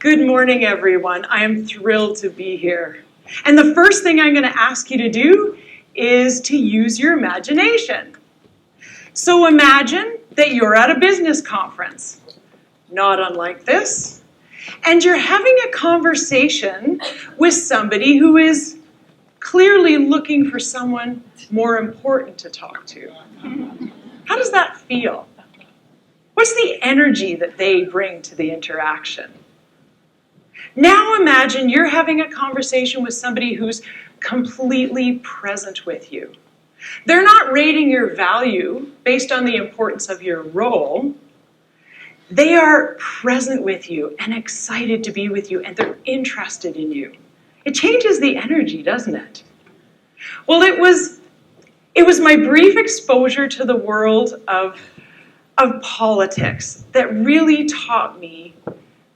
Good morning, everyone. I am thrilled to be here. And the first thing I'm going to ask you to do is to use your imagination. So imagine that you're at a business conference, not unlike this, and you're having a conversation with somebody who is clearly looking for someone more important to talk to. How does that feel? What's the energy that they bring to the interaction? Now imagine you're having a conversation with somebody who's completely present with you. They're not rating your value based on the importance of your role. They are present with you and excited to be with you, and they're interested in you. It changes the energy, doesn't it? Well, it was my brief exposure to the world of politics that really taught me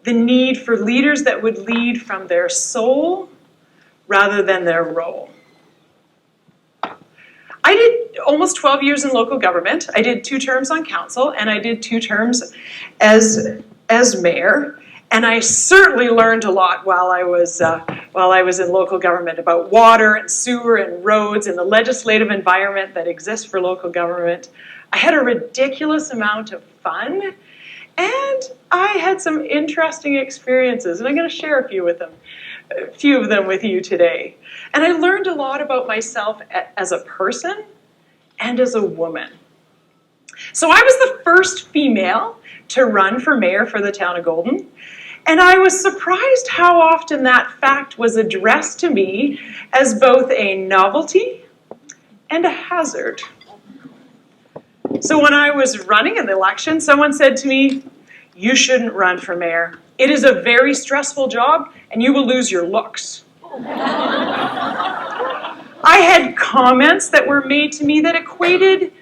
the need for leaders that would lead from their soul rather than their role. I did almost 12 years in local government. I did 2 terms on council, and I did 2 terms as mayor. And I certainly learned a lot while I was in local government about water and sewer and roads and the legislative environment that exists for local government. I had a ridiculous amount of fun, and I had some interesting experiences, and I'm going to share a few of them with you today. And I learned a lot about myself as a person and as a woman. So I was the first female to run for mayor for the town of Golden, and I was surprised how often that fact was addressed to me as both a novelty and a hazard. So when I was running in the election, someone said to me, "You shouldn't run for mayor. It is a very stressful job, and you will lose your looks." I had comments that were made to me that equated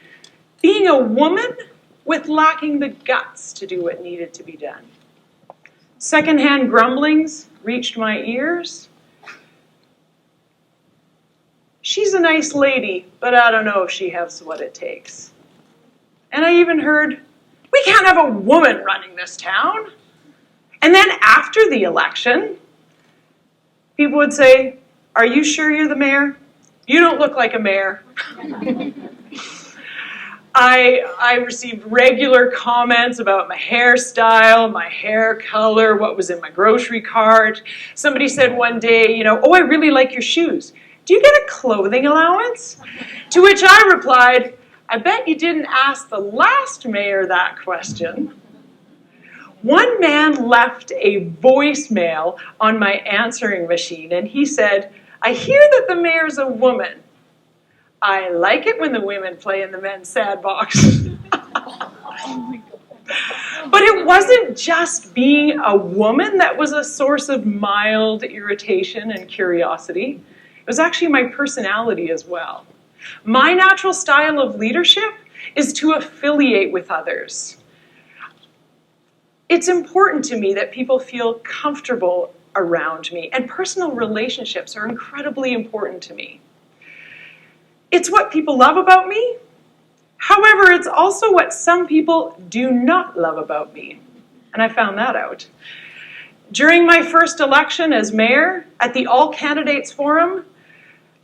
being a woman with lacking the guts to do what needed to be done. Secondhand grumblings reached my ears. "She's a nice lady, but I don't know if she has what it takes." And I even heard, "We can't have a woman running this town." And then after the election, people would say, "Are you sure you're the mayor? You don't look like a mayor." I received regular comments about my hairstyle, my hair color, what was in my grocery cart. Somebody said one day, "Oh, I really like your shoes. Do you get a clothing allowance?" To which I replied, "I bet you didn't ask the last mayor that question." One man left a voicemail on my answering machine, and he said, "I hear that the mayor's a woman. I like it when the women play in the men's sad box." But it wasn't just being a woman that was a source of mild irritation and curiosity. It was actually my personality as well. My natural style of leadership is to affiliate with others. It's important to me that people feel comfortable around me, and personal relationships are incredibly important to me. It's what people love about me. However, it's also what some people do not love about me, and I found that out. During my first election as mayor at the All Candidates Forum,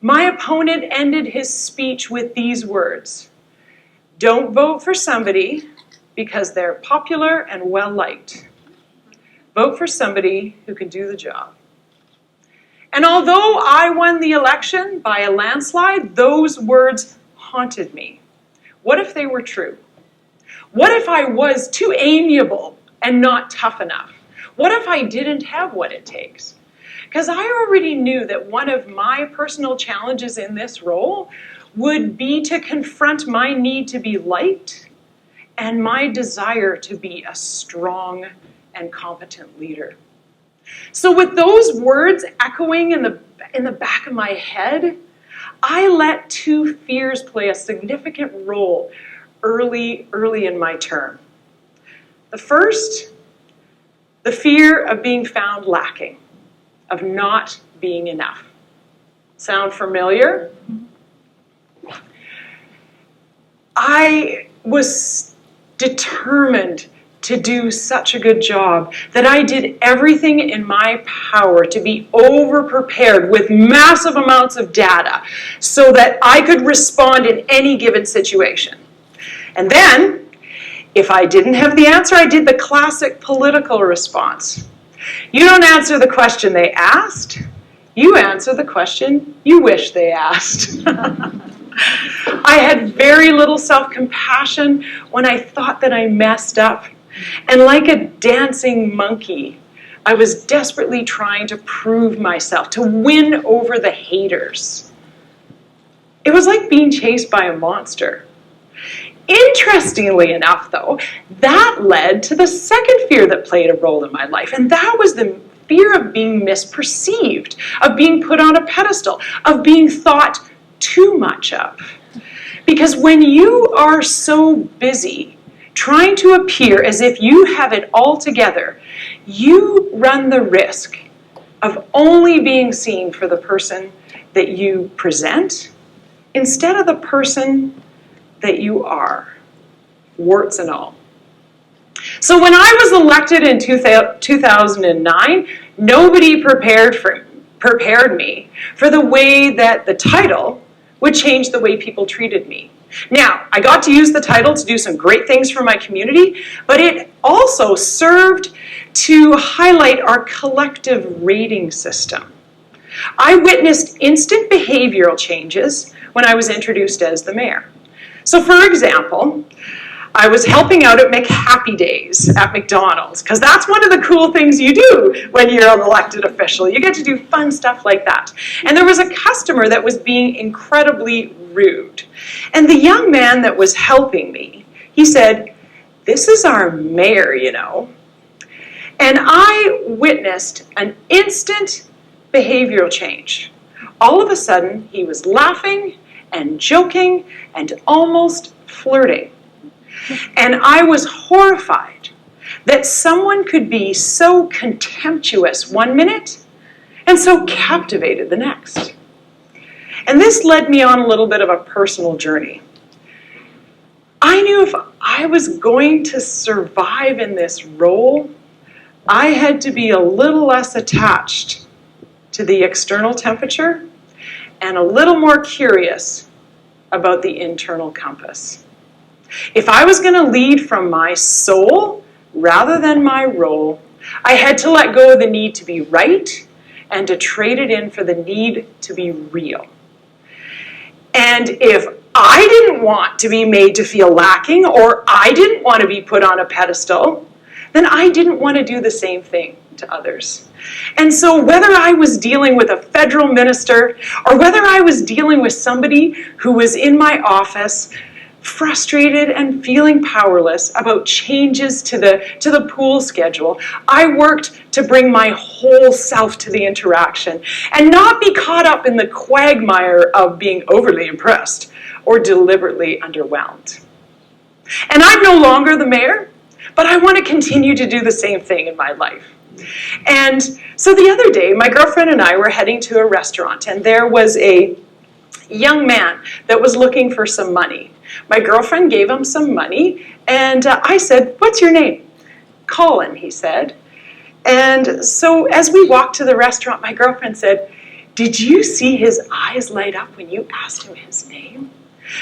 my opponent ended his speech with these words: "Don't vote for somebody because they're popular and well-liked. Vote for somebody who can do the job." And although I won the election by a landslide, those words haunted me. What if they were true? What if I was too amiable and not tough enough? What if I didn't have what it takes? Because I already knew that one of my personal challenges in this role would be to confront my need to be liked and my desire to be a strong and competent leader. So with those words echoing in the back of my head, I let 2 fears play a significant role early in my term. The first, the fear of being found lacking, of not being enough. Sound familiar? I was determined to do such a good job that I did everything in my power to be over-prepared with massive amounts of data so that I could respond in any given situation. And then, if I didn't have the answer, I did the classic political response. You don't answer the question they asked, you answer the question you wish they asked. I had very little self-compassion when I thought that I messed up. And like a dancing monkey, I was desperately trying to prove myself, to win over the haters. It was like being chased by a monster. Interestingly enough, though, that led to the second fear that played a role in my life, and that was the fear of being misperceived, of being put on a pedestal, of being thought too much of. Because when you are so busy trying to appear as if you have it all together, you run the risk of only being seen for the person that you present instead of the person that you are, warts and all. So when I was elected in 2009, nobody prepared me for the way that the title would change the way people treated me. Now, I got to use the title to do some great things for my community, but it also served to highlight our collective rating system. I witnessed instant behavioral changes when I was introduced as the mayor. So for example, I was helping out at McHappy Days at McDonald's, because that's one of the cool things you do when you're an elected official. You get to do fun stuff like that. And there was a customer that was being incredibly rude. And the young man that was helping me, he said, "This is our mayor, you know." And I witnessed an instant behavioral change. All of a sudden, he was laughing and joking and almost flirting. And I was horrified that someone could be so contemptuous one minute and so captivated the next. And this led me on a little bit of a personal journey. I knew if I was going to survive in this role, I had to be a little less attached to the external temperature and a little more curious about the internal compass. If I was going to lead from my soul rather than my role, I had to let go of the need to be right and to trade it in for the need to be real. And if I didn't want to be made to feel lacking, or I didn't want to be put on a pedestal, then I didn't want to do the same thing to others. And so whether I was dealing with a federal minister, or whether I was dealing with somebody who was in my office, frustrated and feeling powerless about changes to the pool schedule, I worked to bring my whole self to the interaction and not be caught up in the quagmire of being overly impressed or deliberately underwhelmed. And I'm no longer the mayor, but I want to continue to do the same thing in my life. And so the other day, my girlfriend and I were heading to a restaurant, and there was a young man that was looking for some money. My girlfriend gave him some money, and I said, "What's your name?" "Colin," he said. And so as we walked to the restaurant, my girlfriend said, "Did you see his eyes light up when you asked him his name?"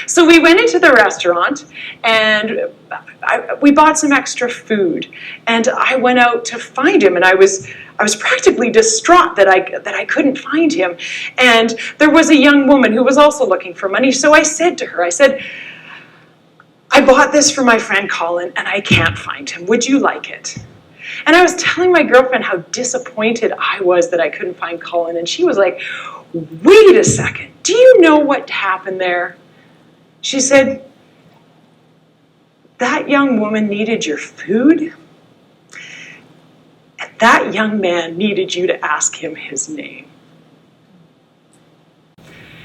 So we went into the restaurant, and we bought some extra food, and I went out to find him, and I was practically distraught that I couldn't find him. And there was a young woman who was also looking for money, so I said to her, "I bought this for my friend Colin, and I can't find him. Would you like it?" And I was telling my girlfriend how disappointed I was that I couldn't find Colin, and she was like, "Wait a second, do you know what happened there?" She said, "That young woman needed your food, and that young man needed you to ask him his name."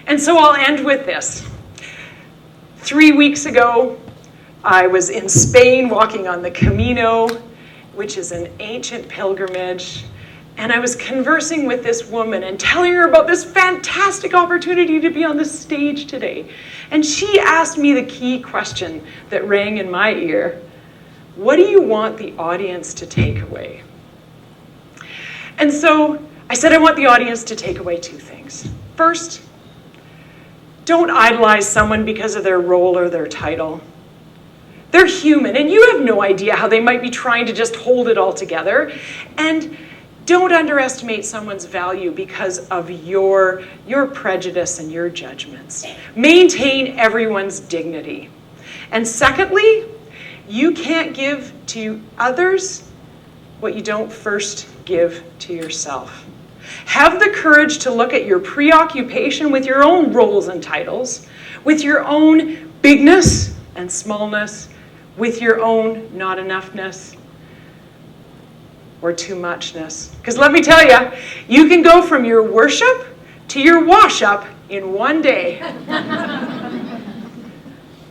And so I'll end with this. 3 weeks ago, I was in Spain walking on the Camino, which is an ancient pilgrimage, and I was conversing with this woman and telling her about this fantastic opportunity to be on the stage today. And she asked me the key question that rang in my ear: What do you want the audience to take away? And so I said I want the audience to take away two things. First, don't idolize someone because of their role or their title. They're human, and you have no idea how they might be trying to just hold it all together. And don't underestimate someone's value because of your prejudice and your judgments. Maintain everyone's dignity. And secondly, you can't give to others what you don't first give to yourself. Have the courage to look at your preoccupation with your own roles and titles, with your own bigness and smallness, with your own not enoughness or too muchness. Because let me tell you, you can go from your worship to your wash up in one day.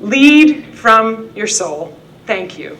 Lead from your soul. Thank you.